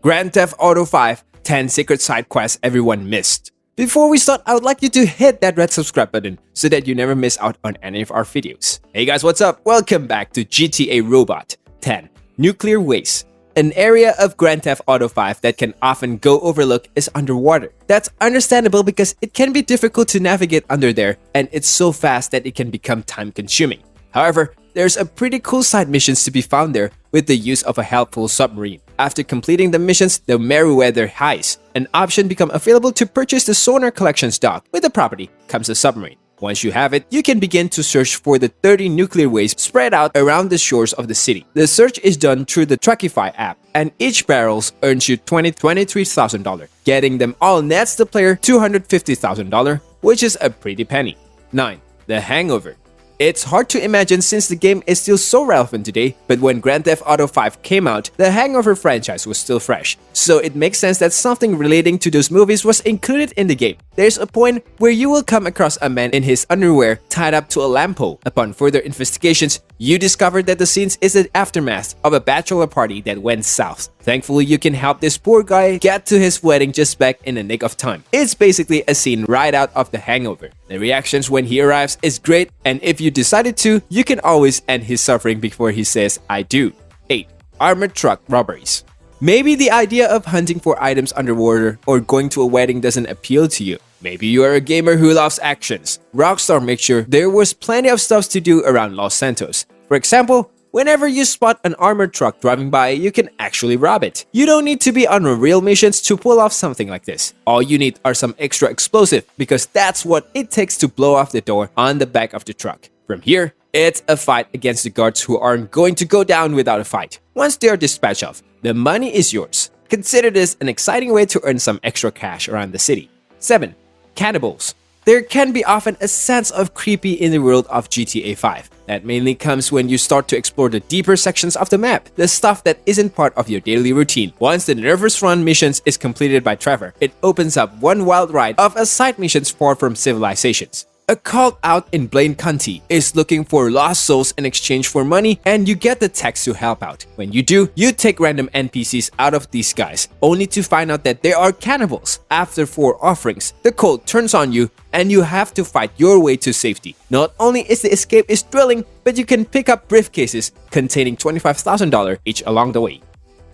Grand Theft Auto 5 10 Secret Side Quests Everyone Missed. Before we start, I would like you to hit that red subscribe button so that you never miss out on any of our videos. Hey guys, what's up? Welcome back to GTA Robot 10 Nuclear Waste. An area of Grand Theft Auto 5 that can often go overlooked is underwater. That's understandable because it can be difficult to navigate under there, and it's so fast that it can become time-consuming. However, there's a pretty cool side missions to be found there with the use of a helpful submarine. After completing the missions, the Meriwether Heist, an option become available to purchase the Sonar Collections dock. With the property comes a submarine. Once you have it, you can begin to search for the 30 nuclear waste spread out around the shores of the city. The search is done through the Truckify app, and each barrel earns you $23,000. Getting them all nets the player $250,000, which is a pretty penny. 9. The Hangover. It's hard to imagine since the game is still so relevant today, but when Grand Theft Auto 5 came out, the Hangover franchise was still fresh, so it makes sense that something relating to those movies was included in the game. There's a point where you will come across a man in his underwear tied up to a lamppost. Upon further investigations, you discover that the scene is the aftermath of a bachelor party that went south. Thankfully, you can help this poor guy get to his wedding just back in the nick of time. It's basically a scene right out of The Hangover. The reactions when he arrives is great, and if you decided to, you can always end his suffering before he says, I do. 8. Armored truck robberies. Maybe the idea of hunting for items underwater or going to a wedding doesn't appeal to you. Maybe you are a gamer who loves actions. Rockstar made sure there was plenty of stuff to do around Los Santos. For example, whenever you spot an armored truck driving by, you can actually rob it. You don't need to be on real missions to pull off something like this. All you need are some extra explosive because that's what it takes to blow off the door on the back of the truck. From here, it's a fight against the guards who aren't going to go down without a fight. Once they are dispatched off, the money is yours. Consider this an exciting way to earn some extra cash around the city. 7. Cannibals. There can be often a sense of creepy in the world of GTA 5. That mainly comes when you start to explore the deeper sections of the map, the stuff that isn't part of your daily routine. Once the Nervous Run missions is completed by Trevor, it opens up one wild ride of a side missions far from civilizations. A cult out in Blaine County is looking for lost souls in exchange for money, and you get the techs to help out. When you do, you take random NPCs out of these guys, only to find out that they are cannibals. After 4 offerings, the cult turns on you, and you have to fight your way to safety. Not only is the escape is thrilling, but you can pick up briefcases containing $25,000 each along the way.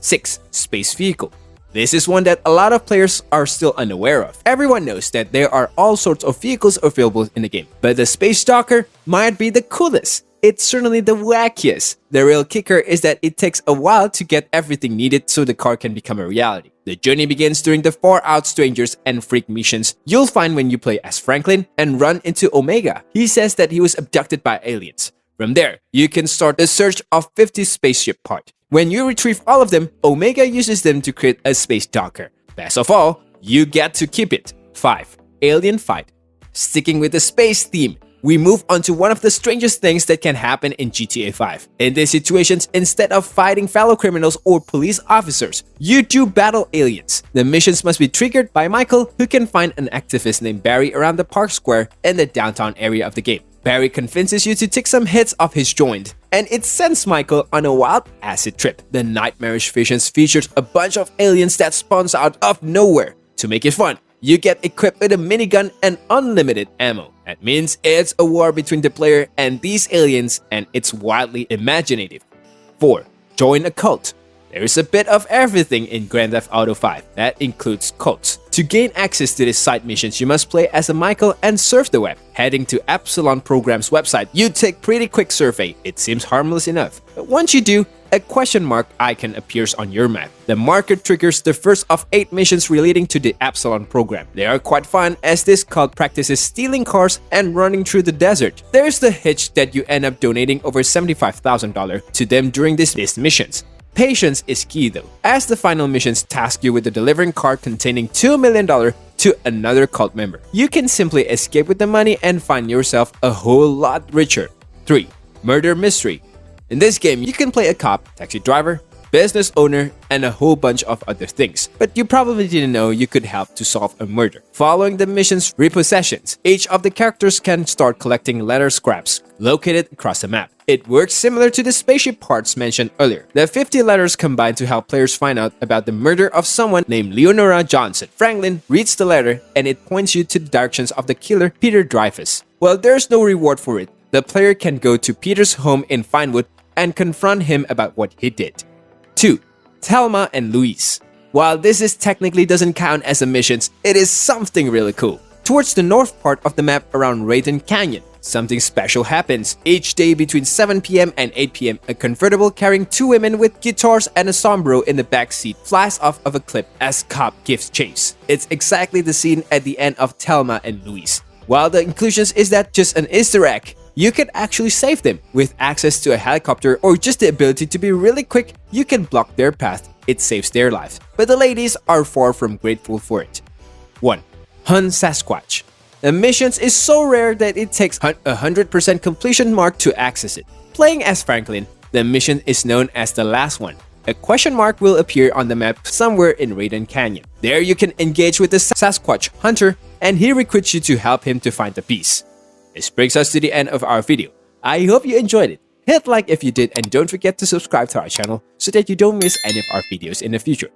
6. Space Vehicle. This is one that a lot of players are still unaware of. Everyone knows that there are all sorts of vehicles available in the game, but the Space Stalker might be the coolest. It's certainly the wackiest. The real kicker is that it takes a while to get everything needed so the car can become a reality. The journey begins during the Far Out Strangers and Freak missions you'll find when you play as Franklin and run into Omega. He says that he was abducted by aliens. From there, you can start a search of 50 spaceship parts. When you retrieve all of them, Omega uses them to create a space docker. Best of all, you get to keep it. 5. Alien Fight. Sticking with the space theme, we move on to one of the strangest things that can happen in GTA 5. In these situations, instead of fighting fellow criminals or police officers, you do battle aliens. The missions must be triggered by Michael, who can find an activist named Barry around the park square in the downtown area of the game. Barry convinces you to take some hits off his joint, and it sends Michael on a wild acid trip. The nightmarish visions features a bunch of aliens that spawns out of nowhere. To make it fun, you get equipped with a minigun and unlimited ammo. That means it's a war between the player and these aliens, and it's wildly imaginative. 4. Join a cult. There is a bit of everything in Grand Theft Auto 5. That includes cults. To gain access to these side missions, you must play as a Michael and surf the web. Heading to Epsilon Program's website, you take pretty quick survey. It seems harmless enough. But once you do, a question mark icon appears on your map. The marker triggers the first of 8 missions relating to the Epsilon program. They are quite fun as this cult practices stealing cars and running through the desert. There's the hitch that you end up donating over $75,000 to them during these missions. Patience is key though, as the final missions task you with the delivering car containing $2 million to another cult member. You can simply escape with the money and find yourself a whole lot richer. 3. Murder Mystery. In this game, you can play a cop, taxi driver, business owner, and a whole bunch of other things. But you probably didn't know you could help to solve a murder. Following the mission's repossessions, each of the characters can start collecting letter scraps located across the map. It works similar to the spaceship parts mentioned earlier. The 50 letters combine to help players find out about the murder of someone named Leonora Johnson. Franklin reads the letter and it points you to the directions of the killer, Peter Dreyfus. While there's no reward for it, the player can go to Peter's home in Finewood and confront him about what he did. 2. Thelma and Louise. While this technically doesn't count as a mission, it is something really cool. Towards the north part of the map around Raton Canyon, something special happens. Each day between 7 p.m. and 8 p.m., a convertible carrying 2 women with guitars and a sombrero in the back seat flies off of a cliff as cop gives chase. It's exactly the scene at the end of Thelma and Louise. While the inclusions is that just an Easter egg, you can actually save them. With access to a helicopter or just the ability to be really quick, you can block their path. It saves their life. But the ladies are far from grateful for it. 1. Hunt Sasquatch. The missions is so rare that it takes a 100% completion mark to access it. Playing as Franklin, the mission is known as the last one. A question mark will appear on the map somewhere in Raton Canyon. There you can engage with the Sasquatch hunter and he recruits you to help him to find the piece. This brings us to the end of our video. I hope you enjoyed it. Hit like if you did and don't forget to subscribe to our channel so that you don't miss any of our videos in the future.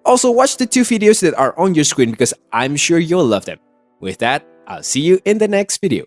Also watch the 2 videos that are on your screen because I'm sure you'll love them. With that, I'll see you in the next video.